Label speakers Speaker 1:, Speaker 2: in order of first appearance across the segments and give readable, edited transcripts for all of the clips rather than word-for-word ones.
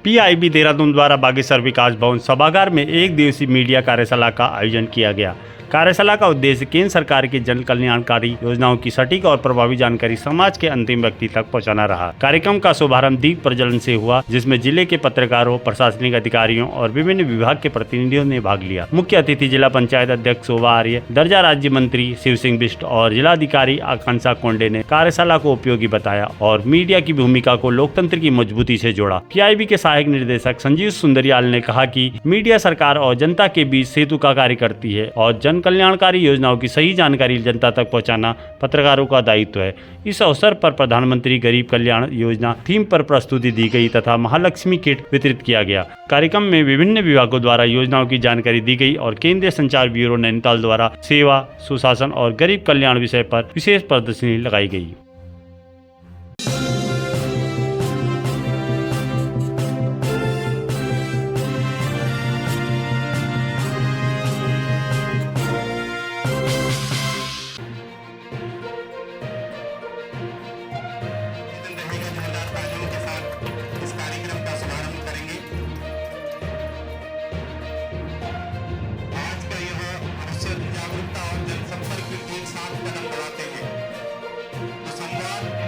Speaker 1: PIB Dehradun द्वारा बागेश्वर विकास भवन सभागार में एक दिवसीय मीडिया कार्यशाला का आयोजन किया गया। कार्यशाला का उद्देश्य केंद्र सरकार की जन कल्याणकारी योजनाओं की सटीक और प्रभावी जानकारी समाज के अंतिम व्यक्ति तक पहुंचाना रहा। कार्यक्रम का शुभारंभ दीप प्रज्वलन से हुआ, जिसमें जिले के पत्रकारों, प्रशासनिक अधिकारियों और विभिन्न विभाग के प्रतिनिधियों ने भाग लिया। मुख्य अतिथि जिला पंचायत अध्यक्ष शोभा आर्य, दर्जा राज्य मंत्री शिव सिंह बिष्ट और जिलाधिकारी आकांक्षा कोंडे ने कार्यशाला को उपयोगी बताया और मीडिया की भूमिका को लोकतंत्र की मजबूती से जोड़ा। पीआईबी के सहायक निर्देशक संजीव सुंदरियाल ने कहा कि मीडिया सरकार और जनता के बीच सेतु का कार्य करती है और जन कल्याणकारी योजनाओं की सही जानकारी जनता तक पहुंचाना पत्रकारों का दायित्व है। इस अवसर पर प्रधानमंत्री गरीब कल्याण योजना थीम पर प्रस्तुति दी गई तथा महालक्ष्मी किट वितरित किया गया। कार्यक्रम में विभिन्न विभागों द्वारा योजनाओं की जानकारी दी गई और केंद्रीय संचार ब्यूरो नैनीताल द्वारा सेवा, सुशासन और गरीब कल्याण विषय पर विशेष प्रदर्शनी लगाई गई।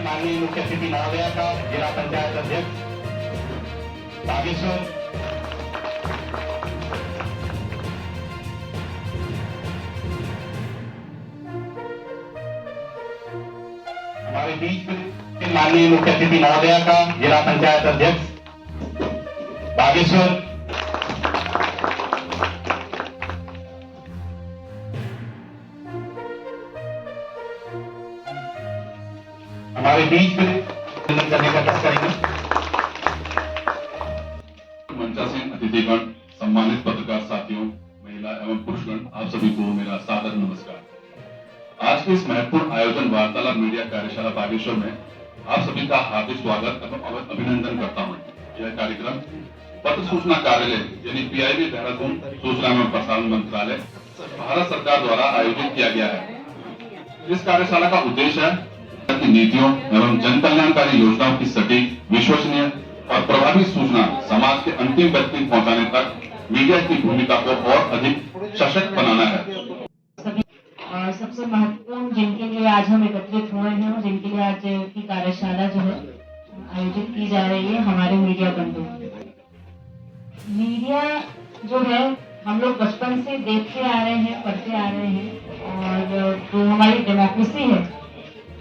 Speaker 2: माननीय मुख्य अतिथि महोदय का जिला पंचायत अध्यक्ष बागेश्वर, हमारे बीच में माननीय मुख्य अतिथि महोदय का जिला पंचायत अध्यक्ष बागेश्वर, हमारे बीच में करने का प्रयास करेंगे।
Speaker 3: मंचासीन अतिथिगण, सम्मानित पत्रकार साथियों, महिला एवं पुरुषगण, आप सभी को मेरा सादर नमस्कार। आज के इस महत्वपूर्ण आयोजन वार्तालाप मीडिया कार्यशाला बागेश्वर में आप सभी का हार्दिक स्वागत एवं अभिनंदन करता हूँ। यह कार्यक्रम पत्र सूचना कार्यालय यानी पीआईबी देहरादून सूचना एवं प्रसारण मंत्रालय भारत सरकार द्वारा आयोजित किया गया है। इस कार्यशाला का उद्देश्य है की नीतियों एवं जन कल्याणकारी योजनाओं की सटीक, विश्वसनीय और प्रभावी सूचना समाज के अंतिम व्यक्ति तक पहुंचाने तक मीडिया की भूमिका को और अधिक सशक्त बनाना है।
Speaker 4: और सबसे महत्वपूर्ण जिनके लिए आज हम एकत्रित हुए हैं और जिनके लिए आज की कार्यशाला जो है आयोजित की जा रही है, हमारे मीडिया बंधु। मीडिया जो है हम लोग बचपन से देखते आ रहे हैं, पढ़ते आ रहे हैं और जो हमारी डेमोक्रेसी है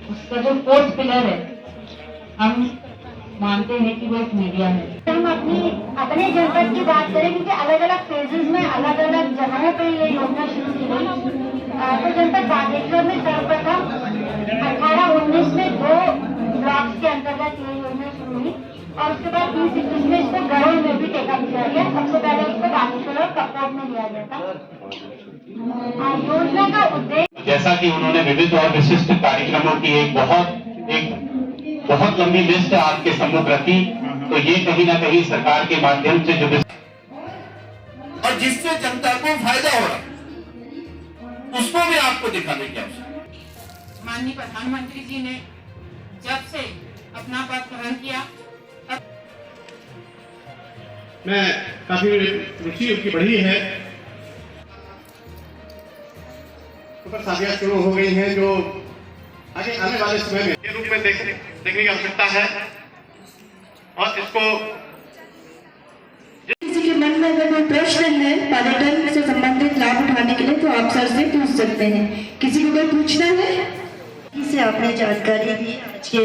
Speaker 4: उसका जो फोर्थ पिलर है हम मानते हैं कि वो एक मीडिया है।
Speaker 5: हम अपने जनपद की बात करें, क्योंकि अलग अलग फेजेस में अलग अलग जगहों पे ये योजना शुरू की गई। तो जनपद बागेश्वर में सर्वप्रथम 18-19 में 2 ब्लॉक्स के अंतर्गत ये योजना शुरू हुई और उसके बाद 20-21 में इसको गढ़ों में भी टेकअप किया गया। सबसे पहले उसको बागेश्वर और कपकोट में लिया गया था। योजना का उद्देश्य,
Speaker 2: जैसा कि उन्होंने विविध और विशिष्ट कार्यक्रमों की एक बहुत लंबी लिस्ट आपके सम्मुख रखी, तो ये कहीं ना कहीं सरकार के माध्यम से जो
Speaker 6: और जिससे जनता को फायदा हो रहा उसको भी आपको दिखाने की आवश्यकता।
Speaker 4: माननीय प्रधानमंत्री जी ने जब से अपना पद ग्रहण किया
Speaker 7: मैं काफी रुचि उनकी बढ़ी है, शादियां शुरू हो गई हैं जो आगे आने वाले समय में के रूप में देखने की आवश्यकता है। और इसको
Speaker 8: किसी के मन में अगर कोई प्रश्न है पर्यटन से संबंधित लाभ उठाने के लिए तो आप सर से पूछ सकते हैं। किसी को कोई पूछना है? इसे आपने जानकारी दी आज के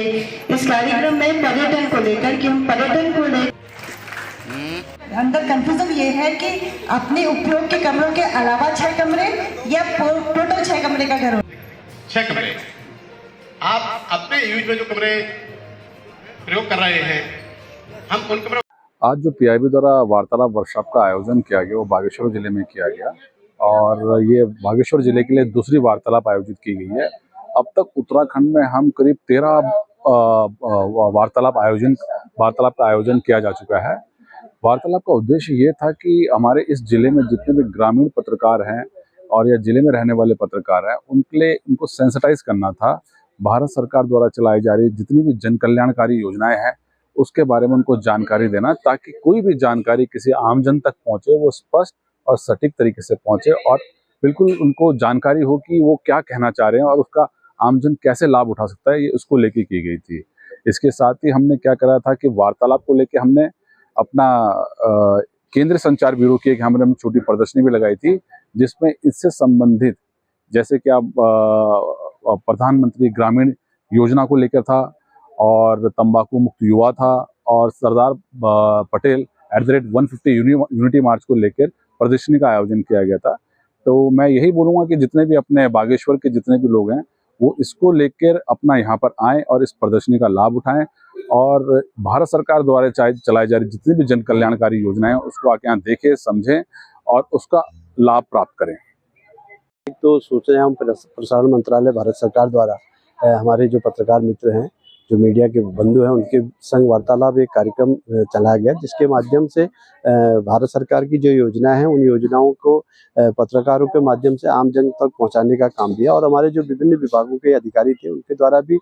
Speaker 8: इस कार्यक्रम में पर्यटन को लेकर कि हम पर्यटन को लेकर अंदर कंफ्यूजन ये है कि अपने उपयोग के कमरों के अलावा 6 कमरे या टोटल 6 कमरे का घर हो।
Speaker 7: 6 कमरे आप अपने यूज में जो कमरे प्रयोग कर रहे हैं, हम उन कमरों।
Speaker 9: आज जो पीआईबी द्वारा वार्तालाप वर्कशॉप का आयोजन किया गया वो बागेश्वर जिले में किया गया और ये बागेश्वर जिले के लिए दूसरी वार्तालाप आयोजित की गई है। अब तक उत्तराखंड में हम करीब 13 वार्तालाप का आयोजन किया जा चुका है। वार्तालाप का उद्देश्य ये था कि हमारे इस जिले में जितने भी ग्रामीण पत्रकार हैं और या जिले में रहने वाले पत्रकार हैं उनके लिए उनको सेंसिटाइज करना था। भारत सरकार द्वारा चलाई जा रही जितनी भी जन कल्याणकारी योजनाएं हैं उसके बारे में उनको जानकारी देना, ताकि कोई भी जानकारी किसी आमजन तक पहुंचे वो स्पष्ट और सटीक तरीके से पहुंचे और बिल्कुल उनको जानकारी हो कि वो क्या कहना चाह रहे हैं और उसका आमजन कैसे लाभ उठा सकता है, ये उसको लेके की गई थी। इसके साथ ही हमने क्या करा था कि वार्तालाप को लेके हमने अपना केंद्रीय संचार ब्यूरो की एक हमने छोटी प्रदर्शनी भी लगाई थी, जिसमें इससे संबंधित जैसे कि आप प्रधानमंत्री ग्रामीण योजना को लेकर था और तंबाकू मुक्त युवा था और सरदार पटेल @150 यूनिटी मार्च को लेकर प्रदर्शनी का आयोजन किया गया था। तो मैं यही बोलूँगा कि जितने भी अपने बागेश्वर के जितने भी लोग हैं वो इसको लेकर अपना यहाँ पर आएँ और इस प्रदर्शनी का लाभ उठाएं और भारत सरकार द्वारा चलाई जा रही जितनी भी जन कल्याणकारी योजनाएं उसको आके यहाँ देखें, समझें और उसका लाभ प्राप्त करें।
Speaker 10: तो सूचना एवं प्रसारण मंत्रालय भारत सरकार द्वारा हमारे जो पत्रकार मित्र हैं, जो मीडिया के बंधु हैं, उनके संग वार्तालाप एक कार्यक्रम चलाया गया, जिसके माध्यम से भारत सरकार की जो योजना है उन योजनाओं को पत्रकारों के माध्यम से आम जन तक पहुंचाने का काम दिया और हमारे जो विभिन्न विभागों के अधिकारी थे उनके द्वारा भी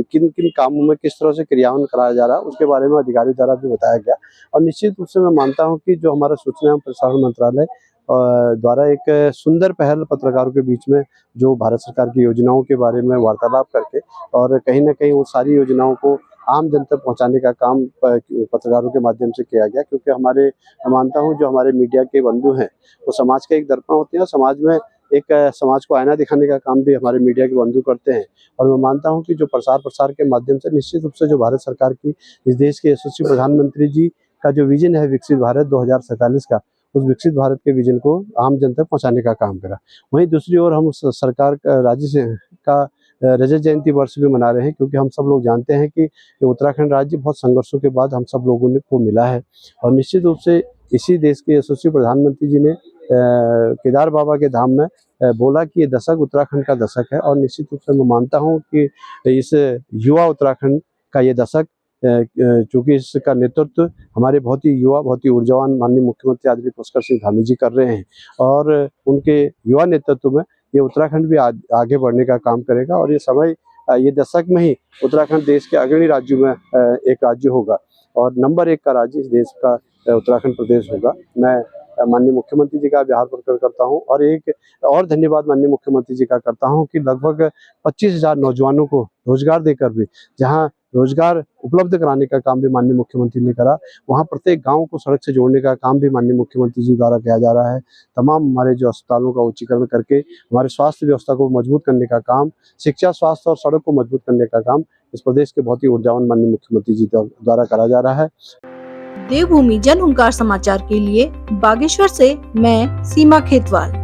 Speaker 10: किन किन कामों में किस तरह से क्रियान्वयन कराया जा रहा है उसके बारे में अधिकारियों द्वारा भी बताया गया। और निश्चित रूप से मैं मानता हूँ कि जो हमारा सूचना एवं प्रसारण मंत्रालय द्वारा एक सुंदर पहल पत्रकारों के बीच में जो भारत सरकार की योजनाओं के बारे में वार्तालाप करके और कहीं ना कहीं वो सारी योजनाओं को आम जन तक पहुंचाने का काम पत्रकारों के माध्यम से किया गया, क्योंकि मैं मानता हूं जो हमारे मीडिया के बंधु हैं वो समाज का एक दर्पण होते हैं और समाज में एक समाज को आईना दिखाने का काम भी हमारे मीडिया के बंधु करते हैं। और मैं मानता हूं कि जो प्रसार के माध्यम से निश्चित रूप से जो भारत सरकार की इस देश के यशस्वी प्रधानमंत्री जी का जो विजन है विकसित भारत 2047 का, उस विकसित भारत के विजन को आम जन तक पहुंचाने का काम करा। वहीं दूसरी ओर हम सरकार राज्य का रजत जयंती वर्ष भी मना रहे हैं, क्योंकि हम सब लोग जानते हैं कि उत्तराखंड राज्य बहुत संघर्षों के बाद हम सब लोगों को मिला है और निश्चित रूप से इसी देश के यशस्वी प्रधानमंत्री जी ने केदार बाबा के धाम में बोला कि ये दशक उत्तराखंड का दशक है और निश्चित रूप से मैं मानता हूँ कि इस युवा उत्तराखंड का ये दशक चूँकि इसका नेतृत्व हमारे बहुत ही युवा बहुत ही ऊर्जावान माननीय मुख्यमंत्री आदरणीय पुष्कर सिंह धामी जी कर रहे हैं और उनके युवा नेतृत्व में ये उत्तराखंड भी आगे बढ़ने का काम करेगा और ये समय ये दशक में ही उत्तराखंड देश के अग्रणी राज्यों में एक राज्य होगा और नंबर 1 का राज्य इस देश का उत्तराखंड प्रदेश होगा। मैं माननीय मुख्यमंत्री जी का आभार प्रकट करता हूं और एक और धन्यवाद माननीय मुख्यमंत्री जी का करता हूं कि लगभग 25,000 नौजवानों को रोजगार देकर भी जहां रोजगार उपलब्ध कराने का काम भी माननीय मुख्यमंत्री ने करा, वहां प्रत्येक गांव को सड़क से जोड़ने का काम भी माननीय मुख्यमंत्री जी द्वारा किया जा रहा है। तमाम हमारे जो अस्पतालों का उच्चीकरण करके हमारे स्वास्थ्य व्यवस्था को मजबूत करने का काम, शिक्षा, स्वास्थ्य और सड़क को मजबूत करने का काम इस प्रदेश के बहुत ही ऊर्जावान माननीय मुख्यमंत्री जी द्वारा करा जा रहा है।
Speaker 11: देवभूमि जन हुंकार समाचार के लिए बागेश्वर से मैं सीमा खेतवाल।